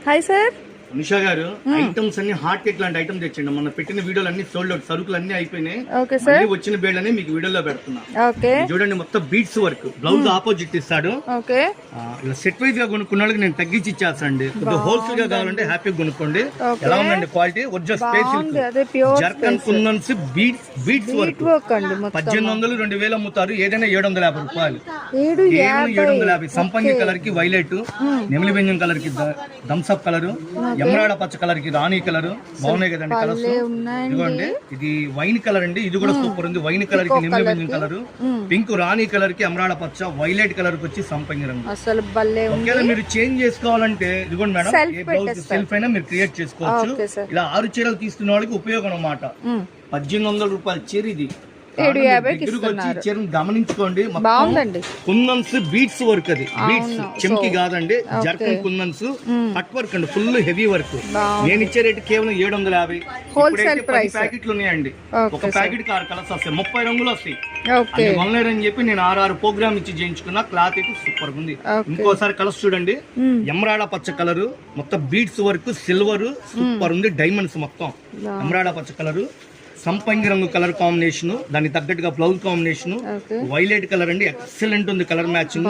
Hi sir. నిషా గారు, items అన్ని hot cake లాంటి ఐటమ్ తెచ్చండి. మన పెట్టిన వీడియోలు అన్ని సోల్డ్ అవుట్, సరుకులు అన్ని అయిపోయినాయి. Okay sir. వచ్చిన బేళ్ళని మీకు వీడియోలో పెడుతున్నా. ఓకే, చూడండి మొత్తం బీట్స్ వర్క్, బ్లౌజ్ ఆపోజిట్ ఇస్తాడు. ఓకే, ఇలా సెట్ వైజ్ గా కొనుక్కున్న వాళ్ళకి నేను తగ్గించి ఇచ్చేస్తాండి. కొద్దిగా హోల్సేల్ గా కావాలంటే హ్యాపీగా కొనుక్కోండి. ఎలా ఉందండి క్వాలిటీ? ఒరిజినల్ స్పేస్ జర్కన్ కుందన్స్ బీట్స్ వర్క్ 1800 2000 అమ్ముతారు. ఏదైనా 750 రూపాయలు. 750. సంపంగి కలర్ కి వైలెట్, నెమిలి బెంజం కలర్ కి థమ్స్ అప్ కలర్, ఎమరాడ పచ్చ కలర్ కి రాణి కలర్. బాగున్నాయి కదండి కలర్స్. ఇదిగోండి, ఇది వైన్ కలర్ అండి. ఇది కూడా సూపర్ ఉంది. వైన్ కలర్ కి నెమిలి బెంజం కలర్, పింక్ రాణి కలర్ కి ఎమరాడ పచ్చ, వైలెట్ కలర్ కి వచ్చి సంపంగి రంగు. అసలు భలే ఉంది. ఒకవేళ మీరు చేంజ్ చేసుకోవాలంటే ఇదిగోండి మేడం, ఏ బ్లౌజ్ సెల్ఫ్ అయినా మీరు క్రియేట్ చేసుకోవచ్చు. ఇలా 6 చీరలు తీసుకున్న వాళ్ళకి ఉపయోగం అన్నమాట. 1800 రూపాయల చీర ఇది. 750 చీరను గమనించుకోండి. బాగుందండి. కుందన్స్ బీట్స్ వర్క్, అది బీట్స్ చెంకి కాదండి, జర్కన్ కుందన్స్ కట్ వర్క్ అండి, ఫుల్ హెవీ వర్క్. నేను ఇచ్చే రేటు కేవలం 750. Wholesale price. ప్యాకెట్లు ఉన్నాయండి. ఒక ప్యాకెట్ కి 6 కలర్స్ వస్తాయి, 30 రంగులు వస్తాయి. వన్లైన్ అని చెప్పి నేను 6 ప్రోగ్రామ్ ఇచ్చి చేయించుకున్నా. క్లాత్ అయితే సూపర్ ఉంది. ఇంకోసారి కలర్స్ చూడండి. ఎమరాడ పచ్చ కలర్, మొత్తం బీట్స్ వర్క్, సిల్వర్ సూపర్ ఉంది. డైమండ్స్ మొత్తం ఎమరాడ పచ్చ కలర్, సంపంగి రంగు కలర్ కాంబినేషన్, దానికి తగ్గట్టుగా బ్లౌజ్ కాంబినేషన్, వైలెట్ కలర్ అండి. ఎక్సలెంట్ ఉంది కలర్ మ్యాచింగ్.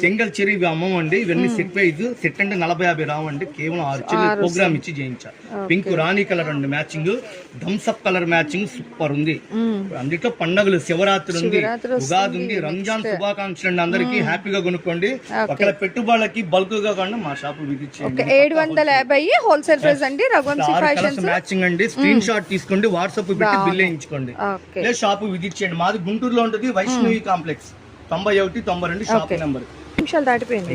సింగిల్ చీర ఇవి అమ్మవండి. ఇవన్నీ సెట్ వైజ్. సెట్ అంటే 40-50 రావండి. కేవలం 6 చీరలు ప్రోగ్రామ్ ఇచ్చి చేయించారు. పింక్ రాణి కలర్ అండి matching, Thums Up colour matching super ఉంది. అందులో పండుగలు, శివరాత్రి ఉంది, ఉగాది ఉంది, రంజాన్ శుభాకాంక్షలు అండి. అందరికి హ్యాపీగా కొనుక్కోండి. అక్కడ పెట్టుబడులకి బల్క్ గా కాకుండా మా షాపు విధించండి. 750 హోల్సేల్ ప్రైస్ అండి. రఘువంశీ ఫ్యాషన్స్ మ్యాచింగ్ అండి. స్క్రీన్ షాట్ తీసుకోండి, వాట్సాప్ పెట్టి బిల్ వేయించుకోండి. లేదా షాపు విజిట్ చేయండి. మాది గుంటూరులో ఉంటుంది, వైష్ణవి కాంప్లెక్స్ 91-92 షాప్ నెంబర్. నిమిషాలు దాటిపోయింది.